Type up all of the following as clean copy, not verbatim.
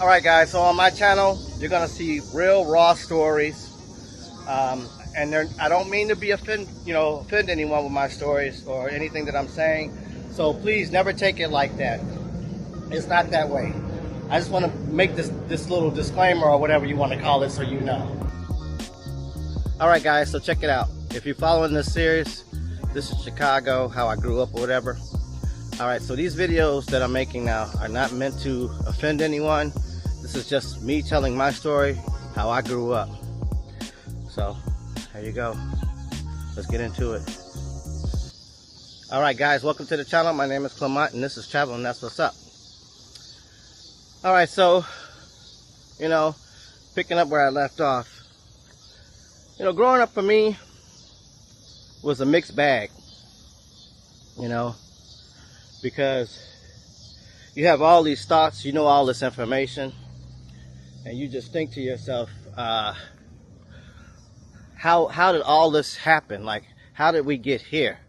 Alright guys, so on my channel you're gonna see real raw stories, and I don't mean to be offend anyone with my stories or anything that I'm saying, so please never take it like that. It's not that way. I just want to make this little disclaimer or whatever you want to call it, so you know. Alright guys, so check it out. If you're following this series, this is Chicago, how I grew up or whatever. Alright, so these videos that I'm making now are not meant to offend anyone. This is just me telling my story, how I grew up. So, there you go. Let's get into it. Alright guys, welcome to the channel. My name is Clement and this is Travel and That's What's Up. Alright, so, picking up where I left off. Growing up for me was a mixed bag. Because you have all these thoughts, all this information, and you just think to yourself, how did all this happen? Like, how did we get here?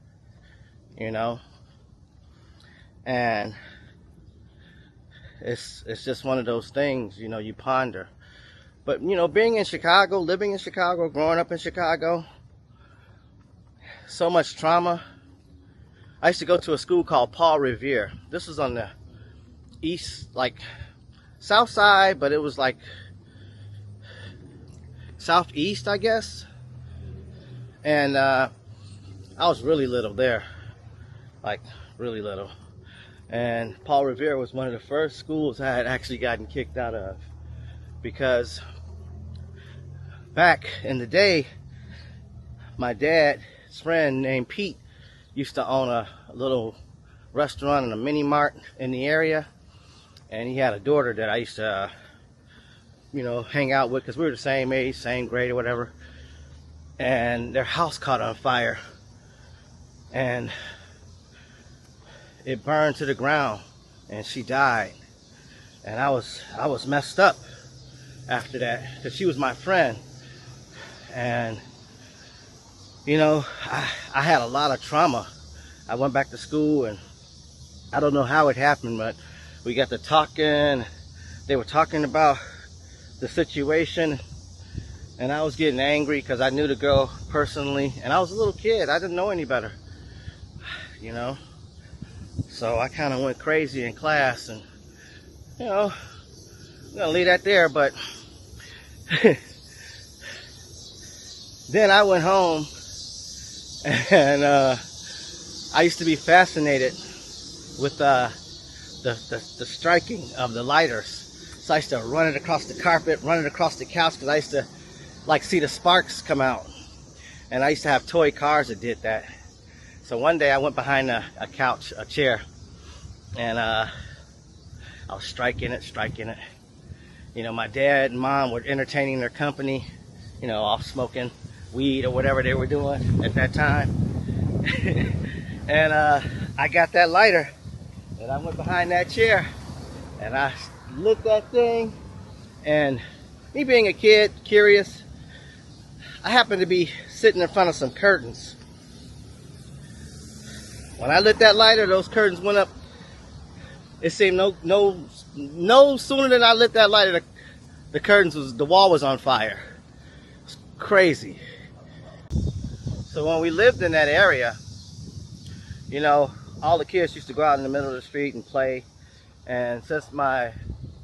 And it's just one of those things, you ponder. But being in Chicago, living in Chicago, growing up in Chicago, so much trauma. I used to go to a school called Paul Revere. This was on the east, south side, but it was like southeast, I guess. And I was really little there, like really little. And Paul Revere was one of the first schools I had actually gotten kicked out of, because back in the day, my dad's friend named Pete used to own a little restaurant and a mini mart in the area, and he had a daughter that I used to hang out with, because we were the same age, same grade or whatever. And their house caught on fire and it burned to the ground and she died. And I was messed up after that, because she was my friend. And I had a lot of trauma. I went back to school, and I don't know how it happened, but we got to talking. They were talking about the situation, and I was getting angry because I knew the girl personally, and I was a little kid. I didn't know any better, So I kind of went crazy in class, and I'm gonna leave that there. But then I went home, and I used to be fascinated with the striking of the lighters. So I used to run it across the carpet, run it across the couch, because I used to see the sparks come out. And I used to have toy cars that did that. So one day I went behind a couch, a chair, and I was striking it. My dad and mom were entertaining their company, off smoking weed or whatever they were doing at that time. And I got that lighter, and I went behind that chair, and I lit that thing. And me being a kid, curious, I happened to be sitting in front of some curtains. When I lit that lighter, those curtains went up. It seemed no sooner than I lit that lighter, the wall was on fire. It's crazy. So when we lived in that area, all the kids used to go out in the middle of the street and play. And since my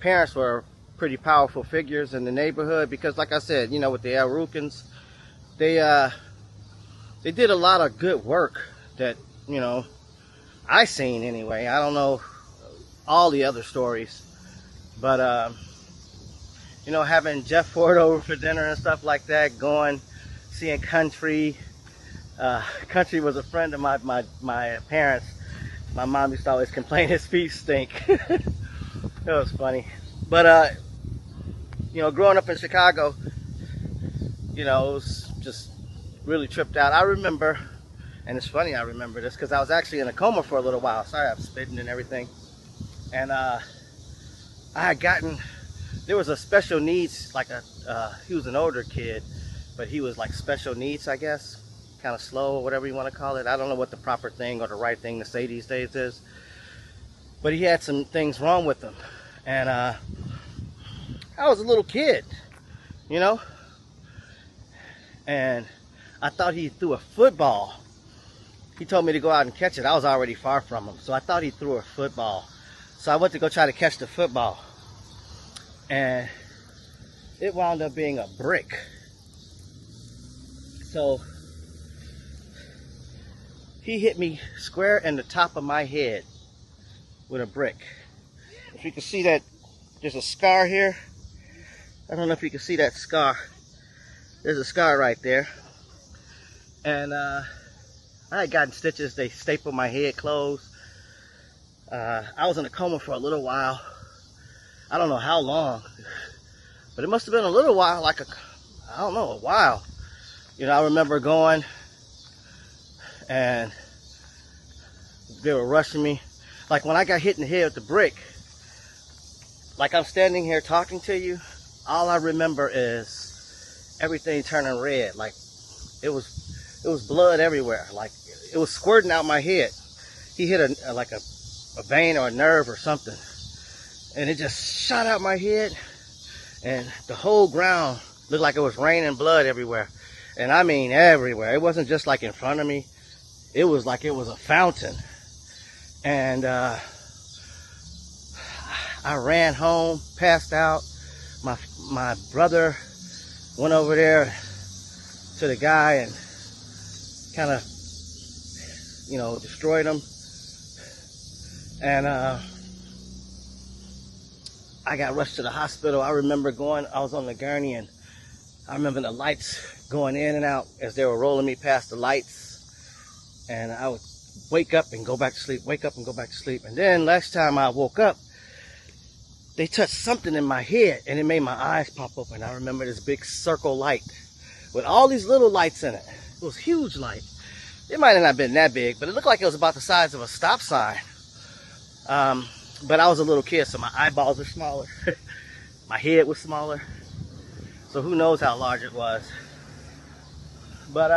parents were pretty powerful figures in the neighborhood, because like I said, with the Rukns, they did a lot of good work that, I seen anyway. I don't know all the other stories, but having Jeff Ford over for dinner and stuff like that, seeing Country. Country was a friend of my parents. My mom used to always complain his feet stink. It was funny. But growing up in Chicago, it was just really tripped out. I remember, and it's funny I remember this, because I was actually in a coma for a little while. Sorry, I'm spitting and everything. And I had gotten, there was a special needs, he was an older kid, but he was like special needs, I guess. Kind of slow or whatever you want to call it. I don't know what the proper thing or the right thing to say these days is, but he had some things wrong with him. And I was a little kid, you know, and I thought he threw a football. He told me to go out and catch it. I was already far from him, so I thought he threw a football. So I went to go try to catch the football, and it wound up being a brick. So he hit me square in the top of my head with a brick. If you can see that, there's a scar here. I don't know if you can see that scar. There's a scar right there. And I had gotten stitches. They stapled my head closed. I was in a coma for a little while. I don't know how long, but it must have been a little while, like I don't know, a while. You know, I remember going and they were rushing me. Like when I got hit in the head with the brick, like I'm standing here talking to you, all I remember is everything turning red. Like it was blood everywhere. Like it was squirting out my head. He hit a vein or a nerve or something, and it just shot out my head, and the whole ground looked like it was raining blood everywhere. And I mean everywhere. It wasn't just like in front of me. It was like it was a fountain. And I ran home, passed out. My brother went over there to the guy and kind of, you know, destroyed him. And I got rushed to the hospital. I remember I was on the gurney, and I remember the lights going in and out as they were rolling me past the lights. And I would wake up and go back to sleep, wake up and go back to sleep. And then last time I woke up, they touched something in my head, and it made my eyes pop open. I remember this big circle light with all these little lights in it. It was a huge light. It might have not been that big, but it looked like it was about the size of a stop sign. But I was a little kid, so my eyeballs were smaller. My head was smaller. So who knows how large it was. But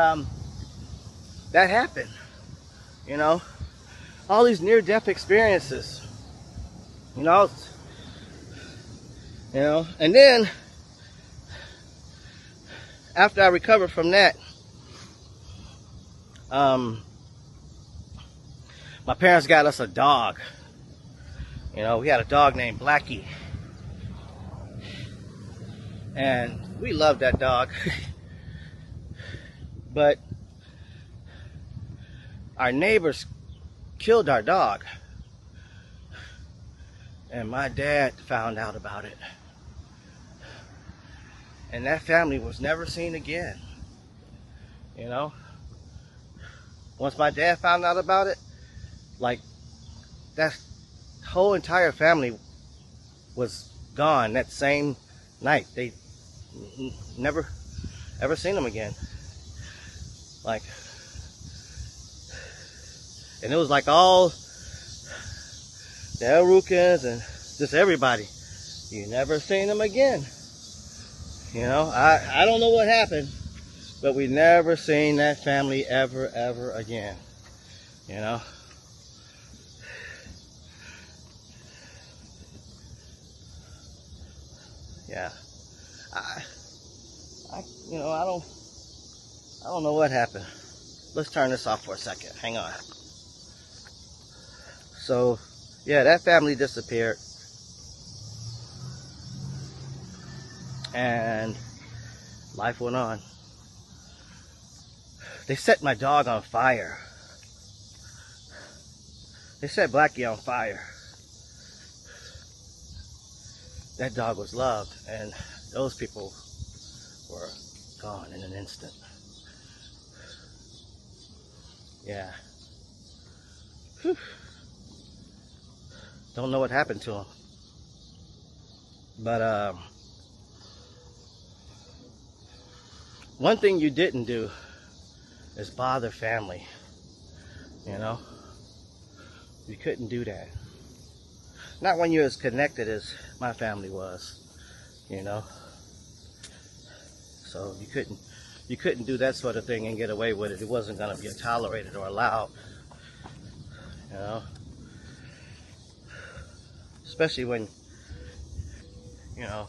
that happened, you know. All these near-death experiences, you know. And then after I recovered from that, my parents got us a dog. You know, we had a dog named Blackie, and we loved that dog. But our neighbors killed our dog, and my dad found out about it, and that family was never seen again. You know, once my dad found out about it, like that whole entire family was gone that same night. They never ever seen them again. Like, and it was like all the Rukns and just everybody. You never seen them again. You know, I don't know what happened, but we never seen that family ever again. You know. Yeah. You know, I don't know what happened. Let's turn this off for a second. Hang on. So, yeah, that family disappeared. And life went on. They set my dog on fire. They set Blackie on fire. That dog was loved, and those people were gone in an instant. Yeah. Whew. Don't know what happened to him. But one thing you didn't do is bother family. You know? You couldn't do that. Not when you're as connected as my family was, you know. So you couldn't do that sort of thing and get away with it. It wasn't going to be tolerated or allowed, you know. Especially when, you know,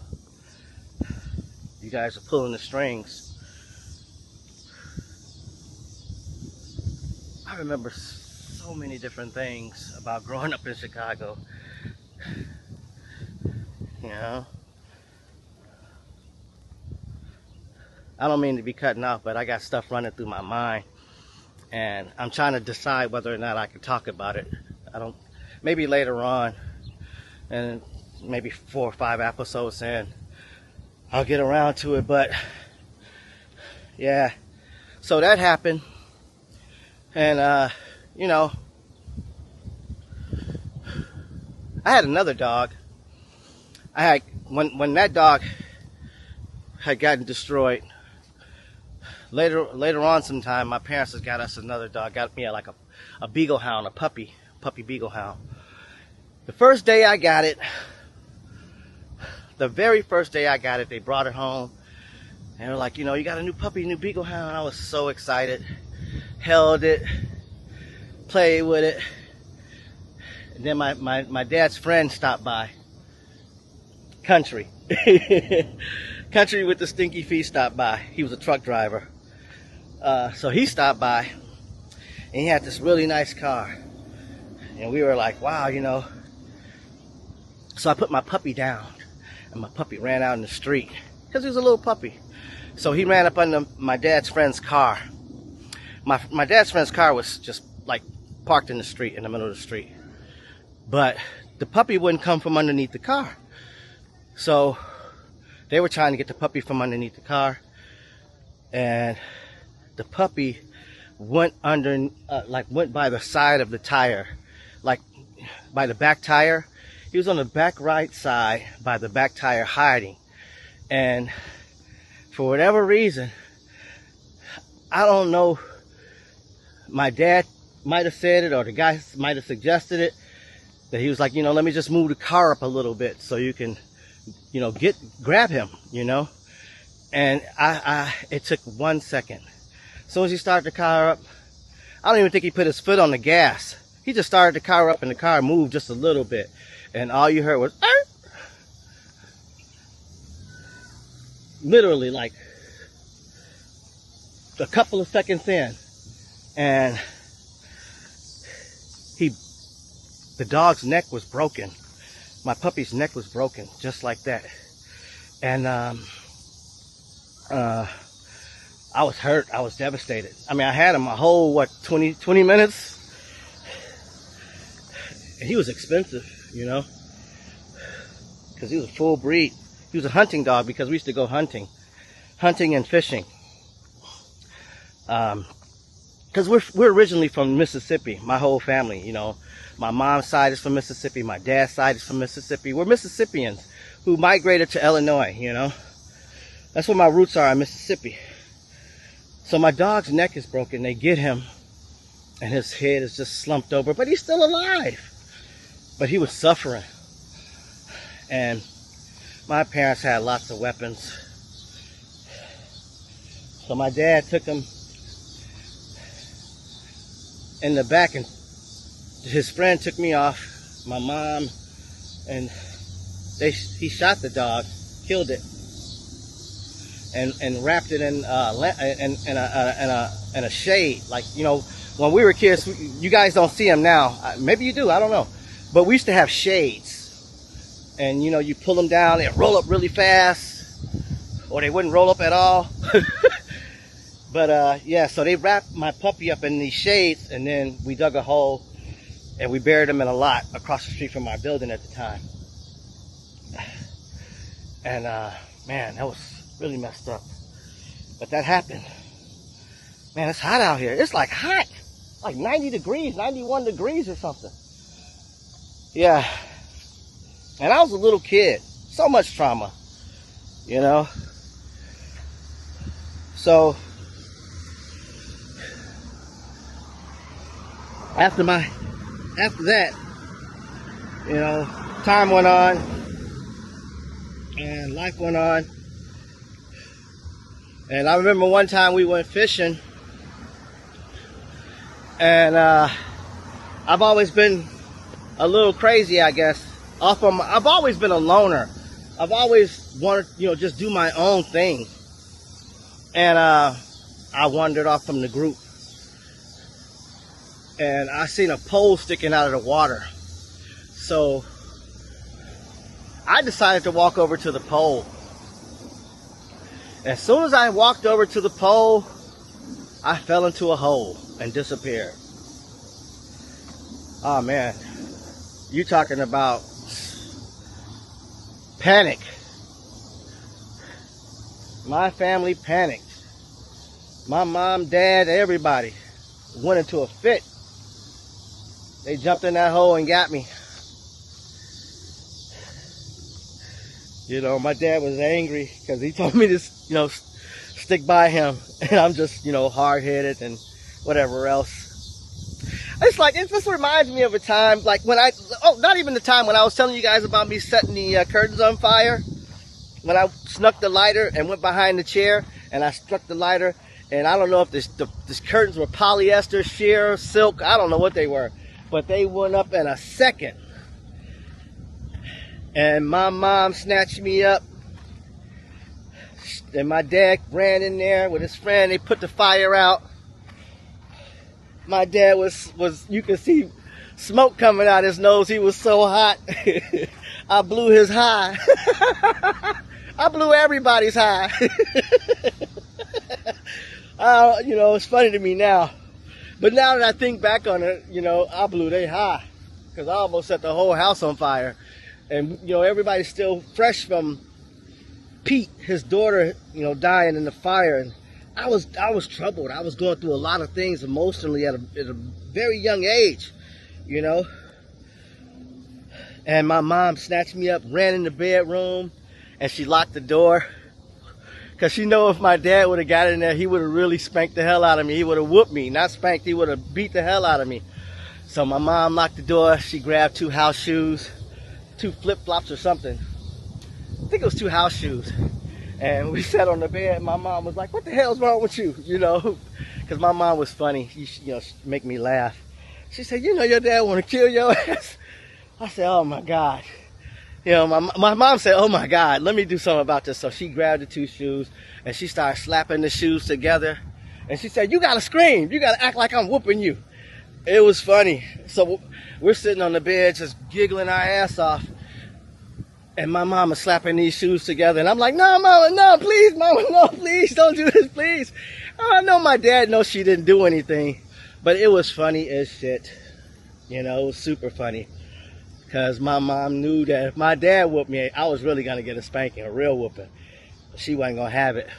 You guys are pulling the strings. I remember so many different things about growing up in Chicago. You know, I don't mean to be cutting off, but I got stuff running through my mind, and I'm trying to decide whether or not I can talk about it. Maybe later on, and maybe 4 or 5 episodes in, I'll get around to it. But yeah, so that happened, and you know, I had another dog. When that dog had gotten destroyed, later on sometime, my parents had got us another dog. Got me like a beagle hound, a puppy beagle hound. The first day I got it, the very first day I got it, they brought it home, and they were like, you know, you got a new puppy, new beagle hound. I was so excited, held it, played with it, and then my dad's friend stopped by. Country with the stinky feet stopped by. He was a truck driver, so he stopped by, and he had this really nice car, and we were like, wow, you know. So I put my puppy down, and my puppy ran out in the street because he was a little puppy. So he ran up under my dad's friend's car. My dad's friend's car was just like parked in the street, in the middle of the street, but the puppy wouldn't come from underneath the car. So they were trying to get the puppy from underneath the car, and the puppy went went by the side of the tire, like by the back tire. He was on the back right side by the back tire hiding, and for whatever reason, I don't know, my dad might have said it, or the guy might have suggested it, that he was like, you know, let me just move the car up a little bit so you can, you know, grab him, you know. And it took 1 second. As soon as he started the car up, I don't even think he put his foot on the gas. He just started the car up, and the car moved just a little bit, and all you heard was literally like a couple of seconds in, and the dog's neck was broken. My puppy's neck was broken, just like that. And I was hurt. I was devastated. I mean, I had him a whole, 20 minutes? And he was expensive, you know, because he was a full breed. He was a hunting dog, because we used to go hunting and fishing. Because we're originally from Mississippi, my whole family, you know. My mom's side is from Mississippi. My dad's side is from Mississippi. We're Mississippians who migrated to Illinois, you know. That's where my roots are, in Mississippi. So my dog's neck is broken. They get him, and his head is just slumped over, but he's still alive. But he was suffering. And my parents had lots of weapons. So my dad took him in the back, and his friend took me off, my mom, and he shot the dog, killed it, and wrapped it in a shade. Like, you know, when we were kids, you guys don't see them now. Maybe you do, I don't know. But we used to have shades, and you know, you pull them down, they roll up really fast, or they wouldn't roll up at all. But yeah, so they wrapped my puppy up in these shades, and then we dug a hole, and we buried him in a lot across the street from our building at the time. And man, that was really messed up. But that happened. Man, it's hot out here. It's like hot. Like 90 degrees, 91 degrees or something. Yeah. And I was a little kid. So much trauma, you know. So after that, you know, time went on, and life went on. And I remember one time we went fishing, and I've always been a little crazy, I guess. I've always been a loner. I've always wanted, just do my own thing. And I wandered off from the group. And I seen a pole sticking out of the water. So I decided to walk over to the pole. As soon as I walked over to the pole, I fell into a hole and disappeared. Oh man, you talking about panic. My family panicked. My mom, dad, everybody went into a fit. They jumped in that hole and got me. My dad was angry because he told me to, stick by him. And I'm just, hard-headed and whatever else. It just reminds me of a time, like when not even the time when I was telling you guys about me setting the curtains on fire. When I snuck the lighter and went behind the chair and I struck the lighter. And I don't know if these curtains were polyester, sheer, silk. I don't know what they were. But they went up in a second. And my mom snatched me up. And my dad ran in there with his friend. They put the fire out. My dad was you could see smoke coming out his nose. He was so hot. I blew his high. I blew everybody's high. It's funny to me now. But now that I think back on it, I blew they high. Because I almost set the whole house on fire. And, everybody's still fresh from Pete, his daughter, dying in the fire. And I was troubled. I was going through a lot of things emotionally at a very young age, And my mom snatched me up, ran in the bedroom, and she locked the door. Because she knew if my dad would have got in there, he would have really spanked the hell out of me. He would have whooped me. Not spanked, he would have beat the hell out of me. So my mom locked the door. She grabbed 2 house shoes, 2 flip-flops or something. I think it was 2 house shoes. And we sat on the bed. My mom was like, what the hell's wrong with you? Because my mom was funny. She make me laugh. She said, your dad want to kill your ass. I said, oh my God. My mom said, oh my God, let me do something about this. So she grabbed the 2 shoes and she started slapping the shoes together. And she said, you gotta scream. You gotta act like I'm whooping you. It was funny. So we're sitting on the bed just giggling our ass off. And my mama slapping these shoes together. And I'm like, no, mama, no, please, mama, no, please, don't do this, please. I know my dad knows she didn't do anything. But it was funny as shit. It was super funny. Because my mom knew that if my dad whooped me, I was really going to get a spanking, a real whooping. She wasn't going to have it.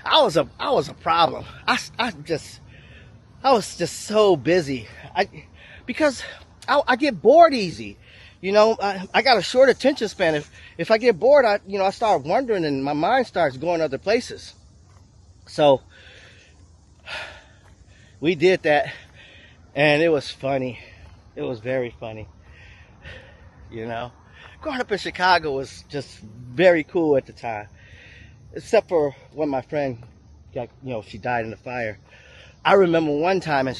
I was a problem. I was just so busy. Because I get bored easy. I got a short attention span. If I get bored, I start wondering and my mind starts going other places. So we did that and it was funny. It was very funny. Growing up in Chicago was just very cool at the time. Except for when my friend got, she died in the fire. I remember one time, and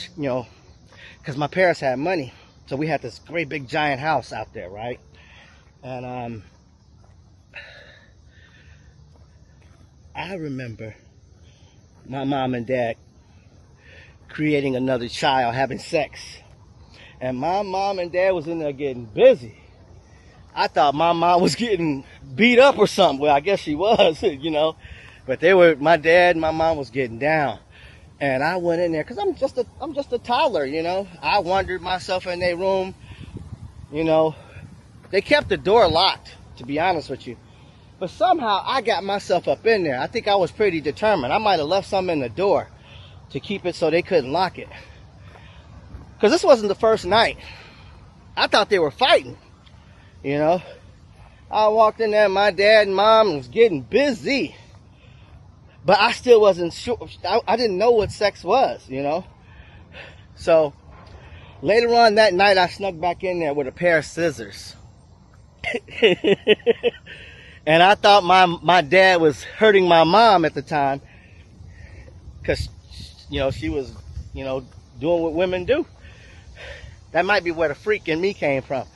because my parents had money. So we had this great big giant house out there, right? And I remember my mom and dad creating another child, having sex. And my mom and dad was in there getting busy. I thought my mom was getting beat up or something. Well, I guess she was, But my dad and my mom was getting down. And I went in there because I'm just a toddler, I wandered myself in their room, They kept the door locked, to be honest with you. But somehow I got myself up in there. I think I was pretty determined. I might have left something in the door to keep it so they couldn't lock it. Because this wasn't the first night. I thought they were fighting, I walked in there, my dad and mom was getting busy. But I still wasn't sure. I didn't know what sex was, So later on that night, I snuck back in there with a pair of scissors. And I thought my dad was hurting my mom at the time. Because, she was, doing what women do. That might be where the freak in me came from.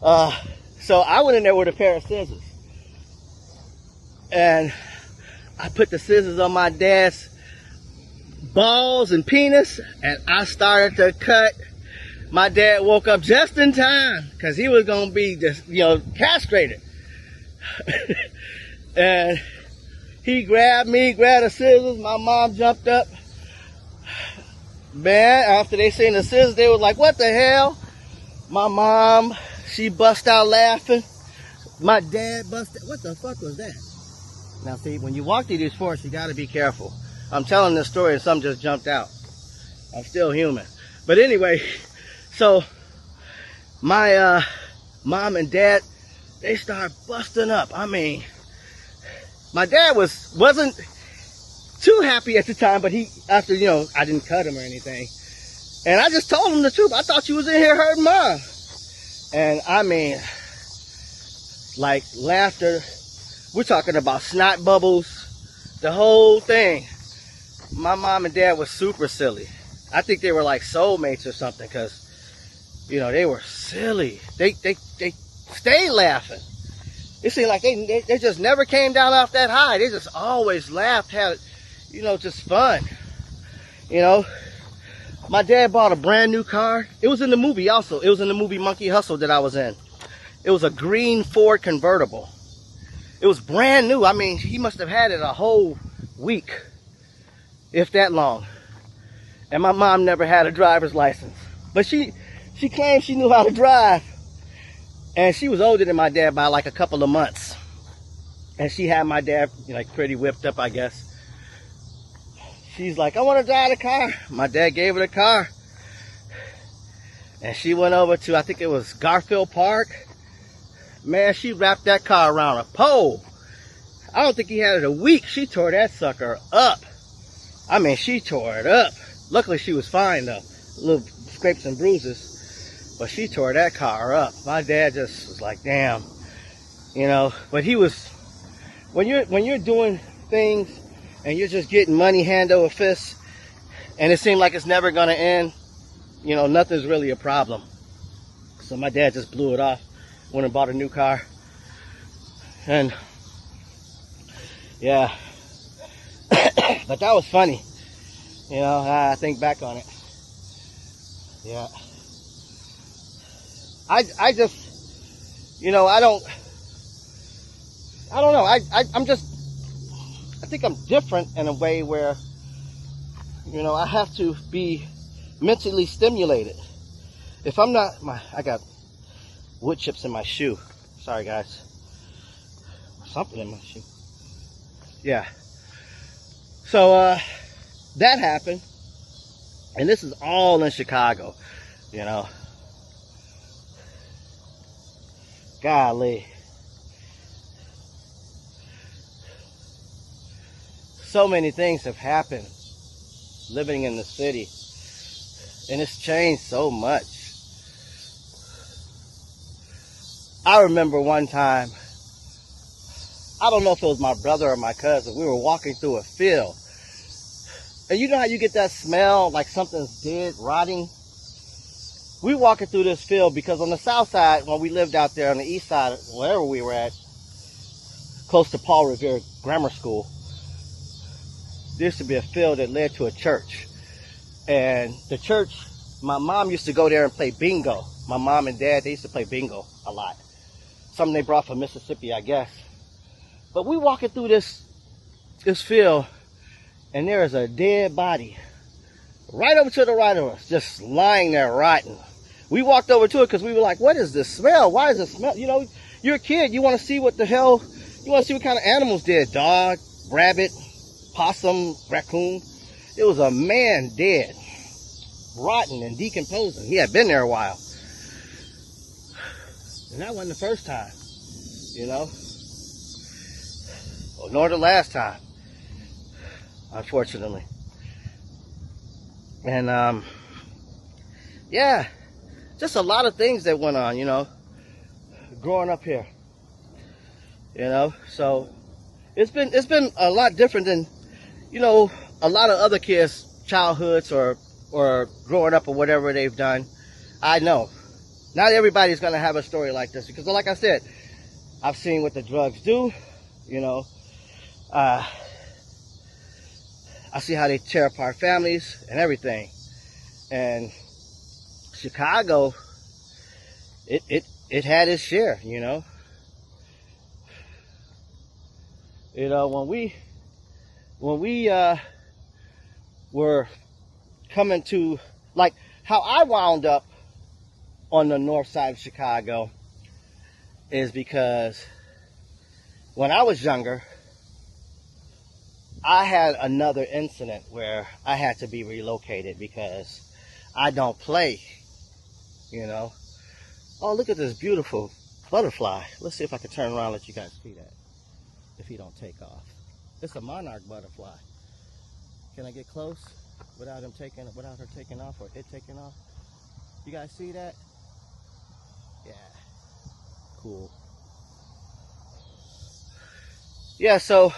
So I went in there with a pair of scissors. and I put the scissors on my dad's balls and penis, and I started to cut. My dad woke up just in time because he was going to be just, castrated. And he grabbed me, grabbed the scissors. My mom jumped up. Man, after they seen the scissors, they was like, what the hell? My mom, she bust out laughing. My dad busted. What the fuck was that? Now see, when you walk through these forests, you got to be careful. I'm telling this story and something just jumped out. I'm still human. But anyway, so my mom and dad, they start busting up. I mean, my dad wasn't too happy at the time, but he, after, I didn't cut him or anything. And I just told him the truth. I thought you was in here hurting Mom. And I mean, like laughter, we're talking about snot bubbles, the whole thing. My mom and dad was super silly. I think they were like soulmates or something, because, they were silly. They stayed laughing. It seemed like they just never came down off that high. They just always laughed, had, just fun. My dad bought a brand new car. It was in the movie also. It was in the movie Monkey Hustle that I was in. It was a green Ford convertible. It was brand new. I mean, he must have had it a whole week, if that long. And my mom never had a driver's license. But she claimed she knew how to drive. And she was older than my dad by like a couple of months. And she had my dad like pretty whipped up, I guess. She's like, I want to drive the car. My dad gave her the car. And she went over to, I think it was Garfield Park. Man, she wrapped that car around a pole. I don't think he had it a week. She tore that sucker up. I mean, she tore it up. Luckily, she was fine though. Little scrapes and bruises. But she tore that car up. My dad just was like, damn. But he was, when you're doing things and you're just getting money hand over fist, and it seemed like it's never going to end, nothing's really a problem. So my dad just blew it off, went and bought a new car. And yeah, but that was funny. I think back on it. Yeah. I just, I don't know. I think I'm different in a way where, I have to be mentally stimulated. If I'm not, I got wood chips in my shoe. Sorry guys. Something in my shoe. Yeah. So, that happened. And this is all in Chicago, Golly. So many things have happened living in the city, and it's changed so much. I remember one time, I don't know if it was my brother or my cousin, we were walking through a field, and you know how you get that smell like something's dead, rotting? We walking through this field because on the south side, when we lived out there on the east side, wherever we were at, close to Paul Revere Grammar School, there used to be a field that led to a church. And the church, my mom used to go there and play bingo. My mom and dad, they used to play bingo a lot. Something they brought from Mississippi, I guess. But we walking through this field, and there is a dead body right over to the right of us, just lying there rotten. We walked over to it because we were like, what is this smell? Why is it smell? You're a kid. You want to see what the hell, you want to see what kind of animals dead. Dog, rabbit, possum, raccoon. It was a man dead, rotten and decomposing. He had been there a while. And that wasn't the first time, Well, nor the last time, unfortunately. And, yeah, just a lot of things that went on, growing up here, so it's been a lot different than, a lot of other kids' childhoods or growing up or whatever they've done. I know not everybody's going to have a story like this because, like I said, I've seen what the drugs do, I see how they tear apart families and everything. And Chicago, it had its share, you know. You know, when we were coming to, like, how I wound up on the north side of Chicago is because when I was younger, I had another incident where I had to be relocated because I don't play, you know. Oh, look at this beautiful butterfly. Let's see if I can turn around and let you guys see that, if he don't take off. It's a monarch butterfly. Can I get close without her taking off or it taking off? You guys see that? Yeah. Cool. Yeah, so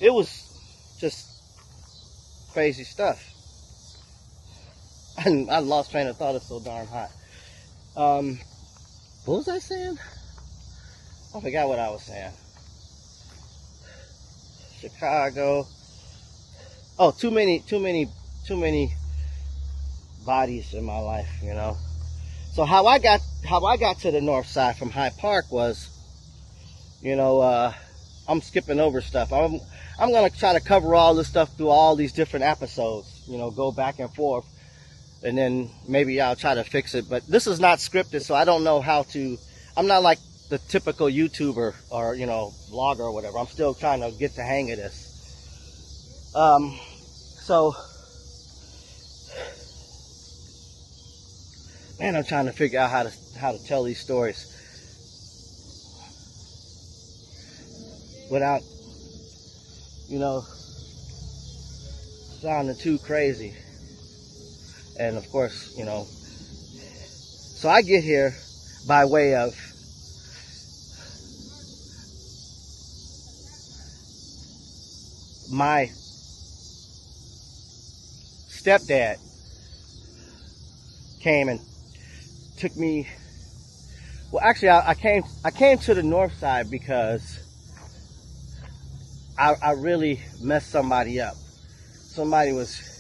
it was just crazy stuff. I lost train of thought. It's so darn hot. What was I saying? I forgot what I was saying. Chicago. Oh, too many bodies in my life, you know. So how I got to the north side from Hyde Park was, you know, I'm skipping over stuff. I'm gonna try to cover all this stuff through all these different episodes, you know, go back and forth, and then maybe I'll try to fix it. But this is not scripted, so I don't know how to. I'm not like the typical YouTuber or, you know, vlogger or whatever. I'm still trying to get the hang of this. So, man, I'm trying to figure out how to tell these stories without, you know, sounding too crazy. And of course, you know, so I get here by way of my stepdad came and took me. Well, actually, I came to the north side because I really messed somebody up. Somebody was,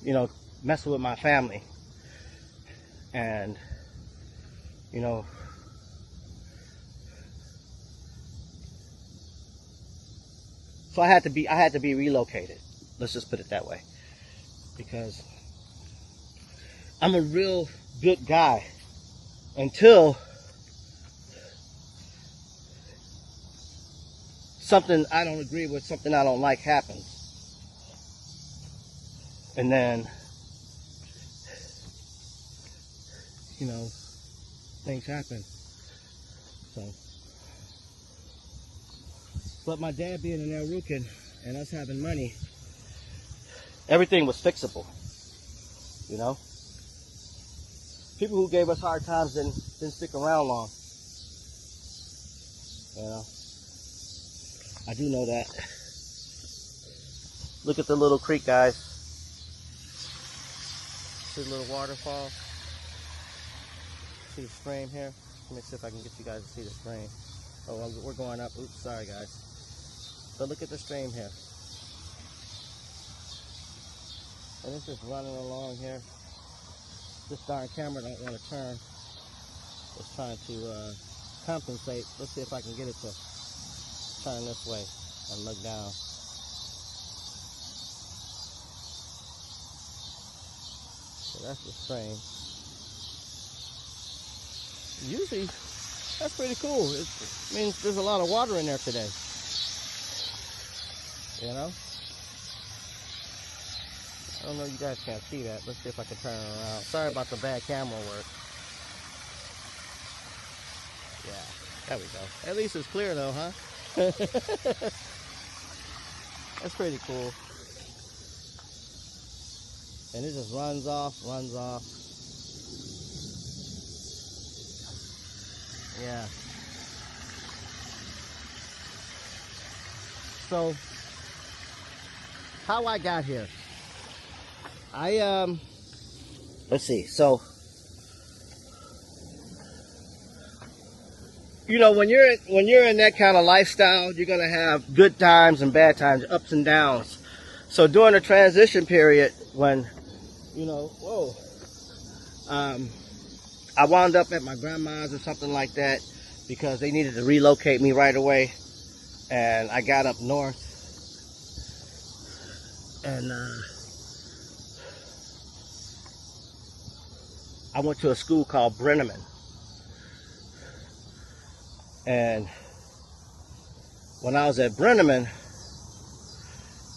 you know, messing with my family, and, you know, so I had to be relocated. Let's just put it that way, because I'm a real good guy until something I don't agree with, something I don't like happens. And then, you know, things happen. So, but my dad being an Rukn and us having money, everything was fixable, you know. People who gave us hard times didn't stick around long, you know. I do know that. Look at the little creek, guys. See the little waterfall? See the stream here? Let me see if I can get you guys to see the stream. Oh, well, we're going up. Oops, sorry guys. So look at the stream here. And it's just running along here. This darn camera don't want to turn. It's trying to compensate. Let's see if I can get it to turn this way and look down. So that's the stream. Usually, that's pretty cool. It means there's a lot of water in there today. You know? I don't know, you guys can't see that. Let's see if I can turn it around. Sorry about the bad camera work. Yeah, there we go. At least it's clear though, huh? That's pretty cool. And it just runs off. Yeah. So, how I got here. Let's see. So, you know, when you're in that kind of lifestyle, you're gonna have good times and bad times, ups and downs. So during the transition period, when you know, I wound up at my grandma's or something like that because they needed to relocate me right away, and I got up north, and I went to a school called Brenneman, and when I was at Brenneman,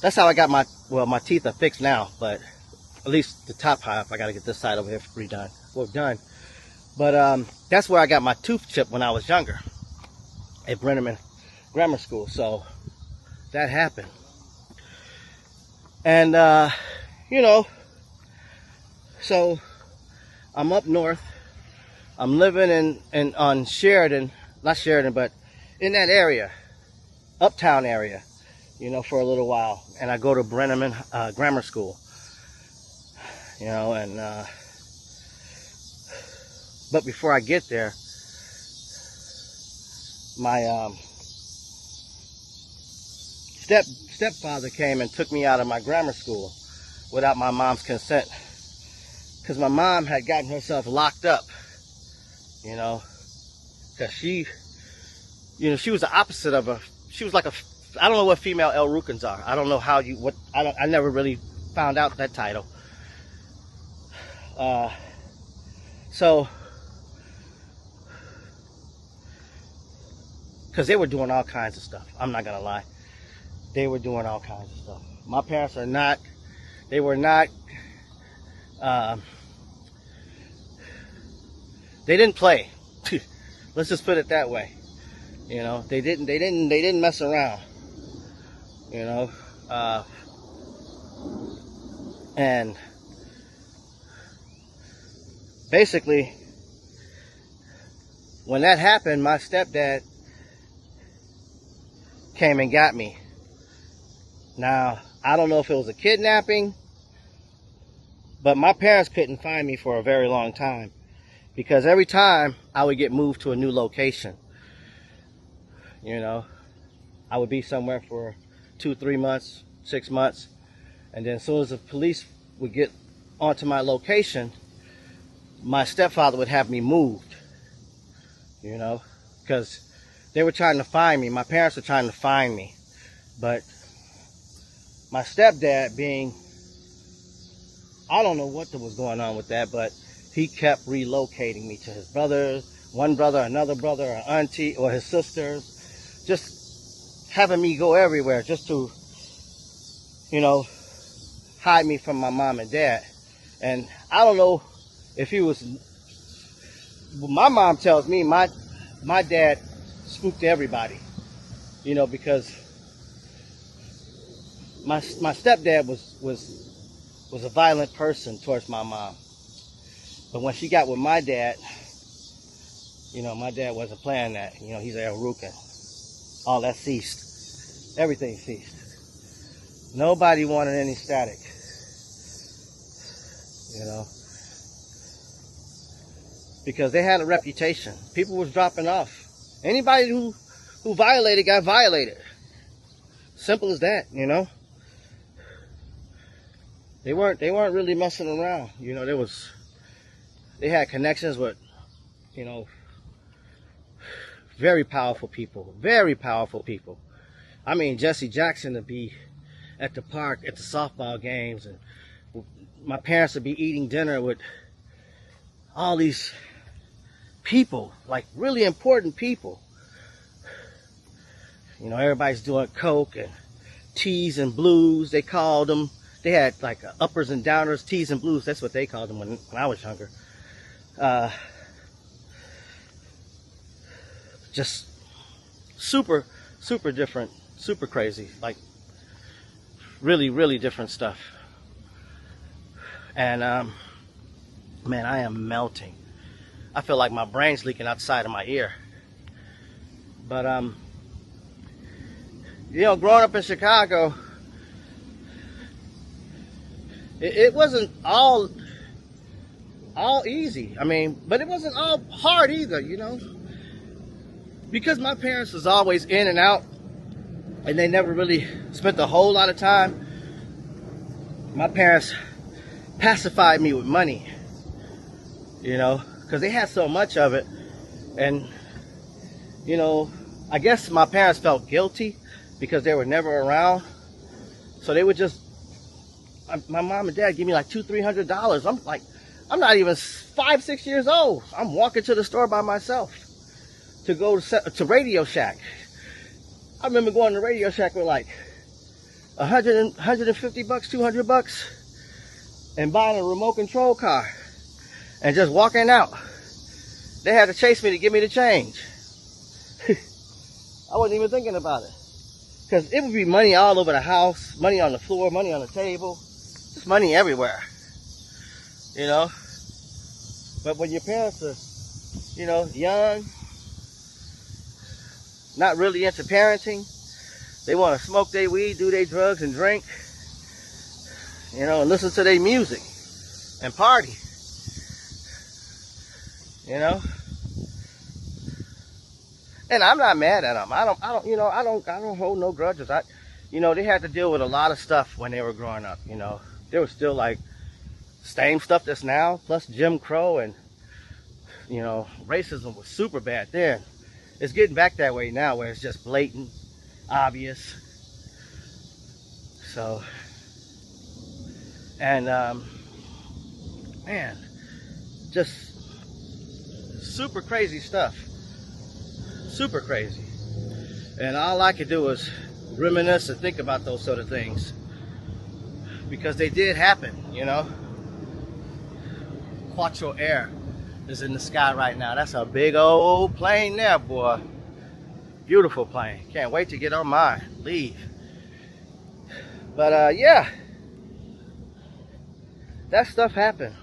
that's how I got my teeth are fixed now, but at least the top half, I got to get this side over here redone. Well, done. But that's where I got my tooth chipped when I was younger, at Brenneman Grammar School. So that happened. And, you know, so I'm up north. I'm living on Sheridan, not Sheridan, but in that area, uptown area, you know, for a little while. And I go to Brenneman Grammar School, you know, and but before I get there, my stepfather came and took me out of my grammar school without my mom's consent, because my mom had gotten herself locked up, you know, because she was the opposite of she was like I don't know what female Rukns are. I don't know how I never really found out that title. So, because they were doing all kinds of stuff. I'm not gonna lie. They were doing all kinds of stuff. My parents were not, they didn't play. Let's just put it that way. You know, they didn't mess around. You know, and basically, when that happened, my stepdad came and got me. Now, I don't know if it was a kidnapping, but my parents couldn't find me for a very long time, because every time I would get moved to a new location, you know, I would be somewhere for 2-3 months, 6 months, and then as soon as the police would get onto my location, my stepfather would have me moved, you know, because they were trying to find me. My parents were trying to find me, but my stepdad, being, I don't know what was going on with that, but he kept relocating me to his brothers, one brother, another brother, or auntie, or his sisters, just having me go everywhere just to, you know, hide me from my mom and dad. And I don't know if he was, my mom tells me my dad spooked everybody, you know, because my stepdad was a violent person towards my mom. But when she got with my dad, you know, my dad wasn't playing that. You know, he's a Rukn. All that ceased. Everything ceased. Nobody wanted any static, you know, because they had a reputation. People was dropping off. Anybody who violated got violated. Simple as that, you know. They weren't really messing around. You know, they had connections with, you know, very powerful people. Very powerful people. I mean, Jesse Jackson to be at the park at the softball games, and my parents would be eating dinner with all these people, like really important people. You know, everybody's doing coke and teas and blues, they called them. They had like uppers and downers, teas and blues. That's what they called them when I was younger. Just super different, super crazy, like really different stuff. And man, I am melting. I feel like my brain's leaking outside of my ear. But you know, growing up in Chicago, it wasn't all easy. I mean, but it wasn't all hard either, you know. because my parents was always in and out, and they never really spent a whole lot of time, my parents pacified me with money, you know, because they had so much of it. And, you know, I guess my parents felt guilty because they were never around. So they would just, my mom and dad give me like $200-300. I'm like, I'm not even 5-6 years old. I'm walking to the store by myself to go to Radio Shack. I remember going to Radio Shack with like $150, $200, and buying a remote control car and just walking out. They had to chase me to give me the change. I wasn't even thinking about it, because it would be money all over the house, money on the floor, money on the table, just money everywhere, you know. But when your parents are, you know, young, not really into parenting, they want to smoke their weed, do their drugs, and drink, you know, and listen to their music and party, you know. And I'm not mad at them. I don't hold no grudges. You know, they had to deal with a lot of stuff when they were growing up. You know, there was still like same stuff that's now, plus Jim Crow, and, you know, racism was super bad then. It's getting back that way now, where it's just blatant, obvious. So, and man, just super crazy stuff. Super crazy. And all I could do was reminisce and think about those sort of things, because they did happen, you know. Quattro Air is in the sky right now. That's a big old plane there, boy. Beautiful plane. Can't wait to get on mine. Leave. But yeah, that stuff happened.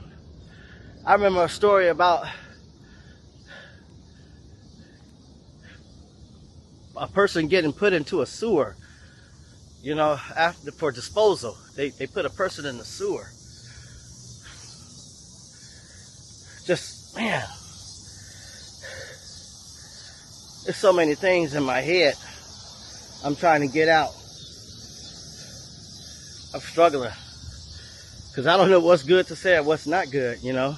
I remember a story about a person getting put into a sewer, you know, for disposal. They put a person in the sewer. Just, man, there's so many things in my head I'm trying to get out. I'm struggling, because I don't know what's good to say or what's not good, you know.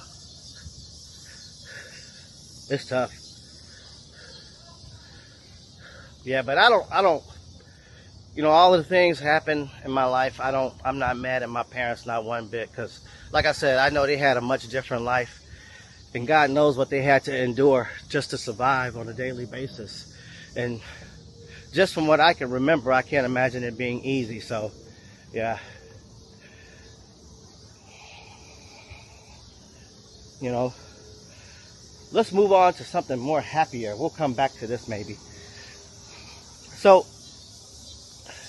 It's tough. Yeah, but I don't, you know, all of the things happen in my life. I'm not mad at my parents, not one bit, because like I said, I know they had a much different life, and God knows what they had to endure just to survive on a daily basis. And just from what I can remember, I can't imagine it being easy. So, yeah. You know, let's move on to something more happier. We'll come back to this maybe. So,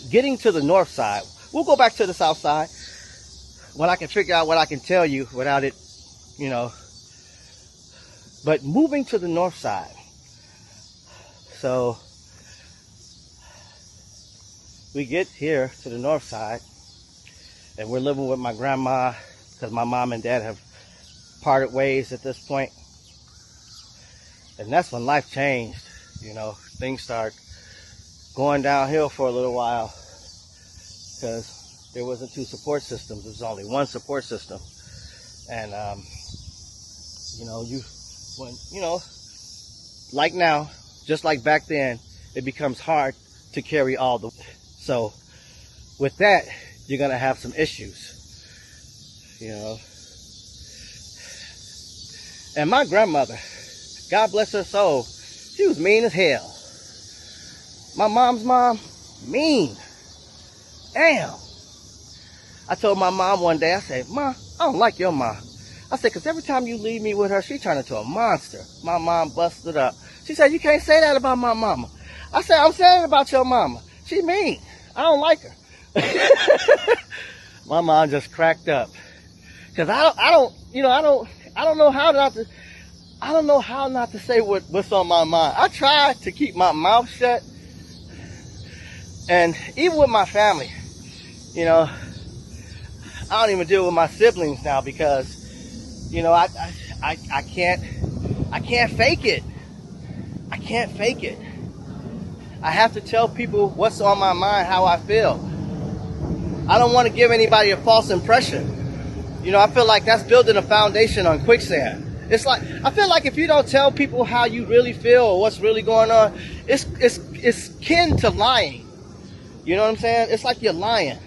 getting to the north side, we'll go back to the south side when I can figure out what I can tell you without it, you know. But moving to the north side. So, we get here to the north side, and we're living with my grandma, because my mom and dad have parted ways at this point. And that's when life changed, you know. Things start going downhill for a little while, because there wasn't two support systems. There was only one support system. And you know, like now, just like back then, it becomes hard to carry all the. So with that, you're gonna have some issues, you know. And my grandmother, God bless her soul, she was mean as hell. My mom's mom, mean. Damn. I told my mom one day, I said, "Ma, I don't like your mom." I said, "Because every time you leave me with her, she turned into a monster." My mom busted up. She said, "You can't say that about my mama." I said, "I'm saying it about your mama. She mean. I don't like her." My mom just cracked up. Because I don't know how not to say what's on my mind. I try to keep my mouth shut. And even with my family, you know, I don't even deal with my siblings now, because, you know, I can't fake it. I can't fake it. I have to tell people what's on my mind, how I feel. I don't want to give anybody a false impression. You know, I feel like that's building a foundation on quicksand. It's like, I feel like if you don't tell people how you really feel or what's really going on, it's kin to lying. You know what I'm saying? It's like you're lying.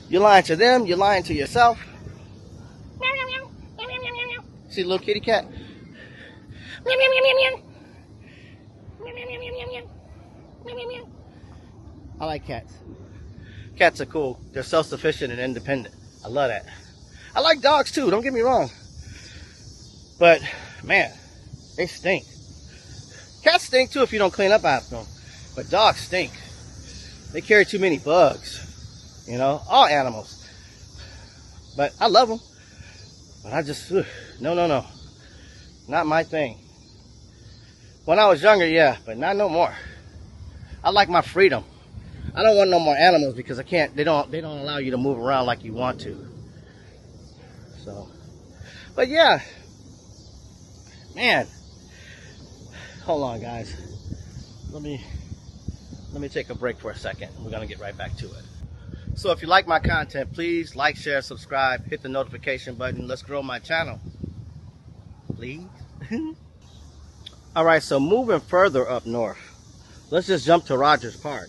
You're lying to them, you're lying to yourself. See the little kitty cat? I like cats. Cats are cool. They're self-sufficient and independent. I love that. I like dogs too, don't get me wrong. But, man, they stink. Cats stink too if you don't clean up after them. But dogs stink. They carry too many bugs. You know, all animals. But I love them. But I just, no. Not my thing. When I was younger, yeah, but not no more. I like my freedom. I don't want no more animals because I can't, they don't allow you to move around like you want to. So, but yeah, man, hold on guys. Let me take a break for a second. We're gonna get right back to it. So if you like my content, please like, share, subscribe, hit the notification button. Let's grow my channel, please. All right, so moving further up north, let's just jump to Rogers Park,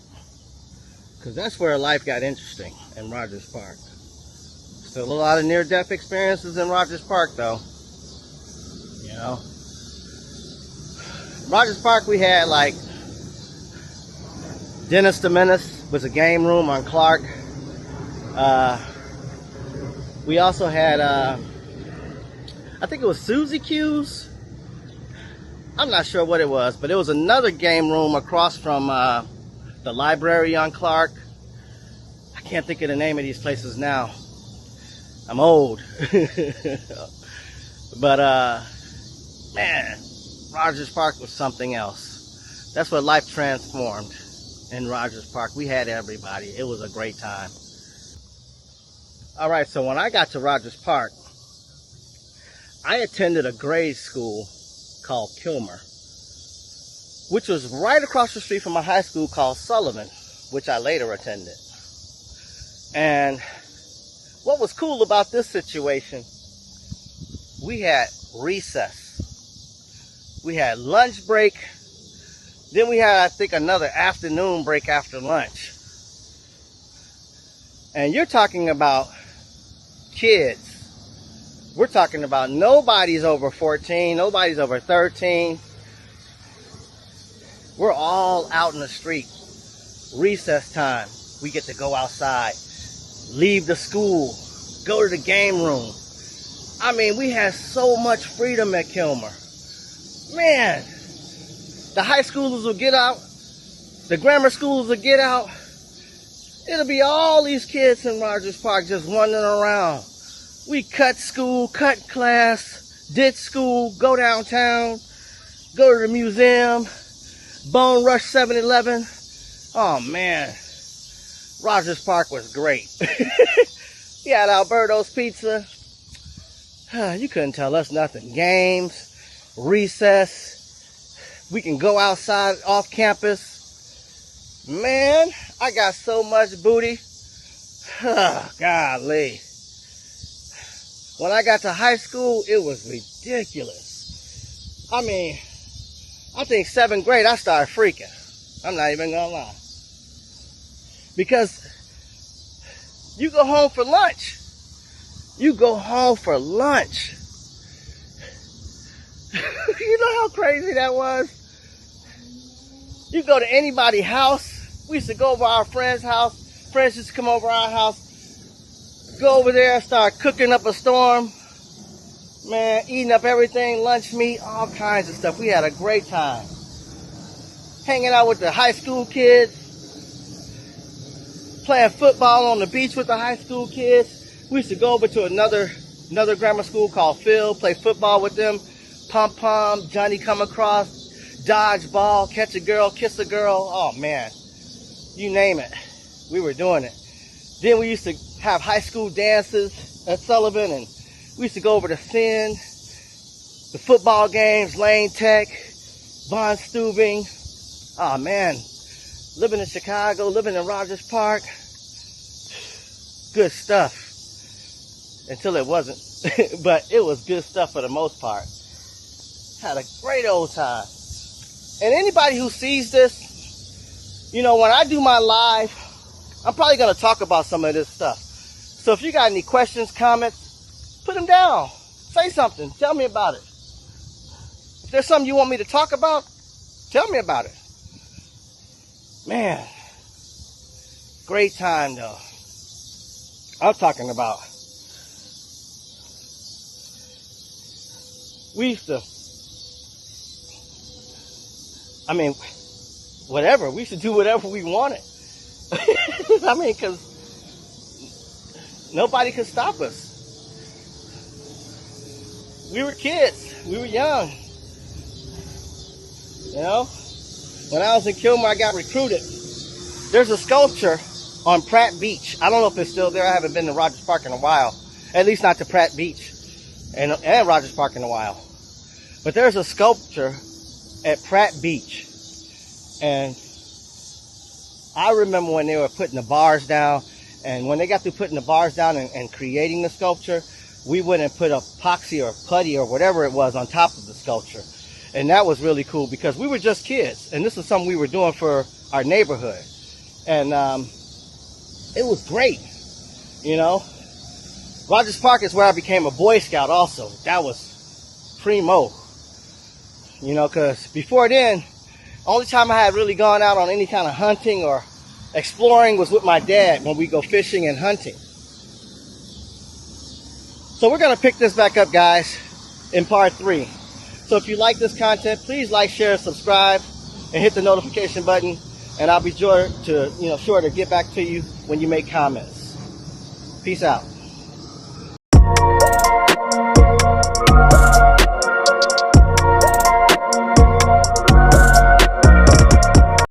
because that's where life got interesting, in Rogers Park. Still a lot of near-death experiences in Rogers Park though. You know, Rogers Park, we had like Dennis the Menace was a game room on Clark. We also had I think it was Susie Q's. I'm not sure what it was, but it was another game room across from the library on Clark. I can't think of the name of these places now. I'm old. But man, Rogers Park was something else. That's what life transformed in Rogers Park. We had everybody. It was a great time. All right, so when I got to Rogers Park, I attended a grade school called Kilmer, which was right across the street from a high school called Sullivan, which I later attended. And what was cool about this situation, we had recess, we had lunch break, then we had, I think, another afternoon break after lunch. And you're talking about kids. We're talking about nobody's over 14, nobody's over 13. We're all out in the street. Recess time, we get to go outside, leave the school, go to the game room. I mean, we had so much freedom at Kilmer. Man, the high schoolers will get out, the grammar schools will get out. It'll be all these kids in Rogers Park just wandering around. We cut school, cut class, ditch school, go downtown, go to the museum, Bone Rush 7-Eleven. Oh man, Rogers Park was great. We had Alberto's Pizza. You couldn't tell us nothing. Games, recess. We can go outside off campus. Man, I got so much booty. Golly. When I got to high school, it was ridiculous. I mean, I think 7th grade, I started freaking. I'm not even gonna lie. Because you go home for lunch. You go home for lunch. You know how crazy that was? You go to anybody's house. We used to go over our friend's house. Friends used to come over our house. Go over there, start cooking up a storm. Man, eating up everything, lunch meat, all kinds of stuff. We had a great time. Hanging out with the high school kids. Playing football on the beach with the high school kids. We used to go over to another grammar school called Phil, play football with them. Pom-pom, Johnny come across, dodgeball, catch a girl, kiss a girl. Oh man, you name it. We were doing it. Then we used to have high school dances at Sullivan, and we used to go over to Sin, the football games, Lane Tech, Von Stubing. Oh man, living in Chicago, living in Rogers Park. Good stuff. Until it wasn't. But it was good stuff for the most part. Had a great old time. And anybody who sees this, you know, when I do my live, I'm probably going to talk about some of this stuff. So if you got any questions, comments, put them down. Say something. Tell me about it. If there's something you want me to talk about, tell me about it. Man, great time though. I'm talking about. We used to, I mean, whatever. We used to do whatever we wanted. I mean, because nobody could stop us. We were kids. We were young. You know? When I was in Kilmer, I got recruited. There's a sculpture on Pratt Beach. I don't know if it's still there. I haven't been to Rogers Park in a while. At least not to Pratt Beach and Rogers Park in a while. But there's a sculpture at Pratt Beach. And I remember when they were putting the bars down. And when they got through putting the bars down and creating the sculpture, we went and put epoxy or putty or whatever it was on top of the sculpture. And that was really cool because we were just kids. And this is something we were doing for our neighborhood. And it was great, you know. Rogers Park is where I became a Boy Scout also. That was primo. You know, because before then, only time I had really gone out on any kind of hunting or exploring was with my dad when we go fishing and hunting. So we're going to pick this back up, guys, in part 3. So if you like this content, please like, share, subscribe, and hit the notification button. And I'll be sure to get back to you when you make comments. Peace out.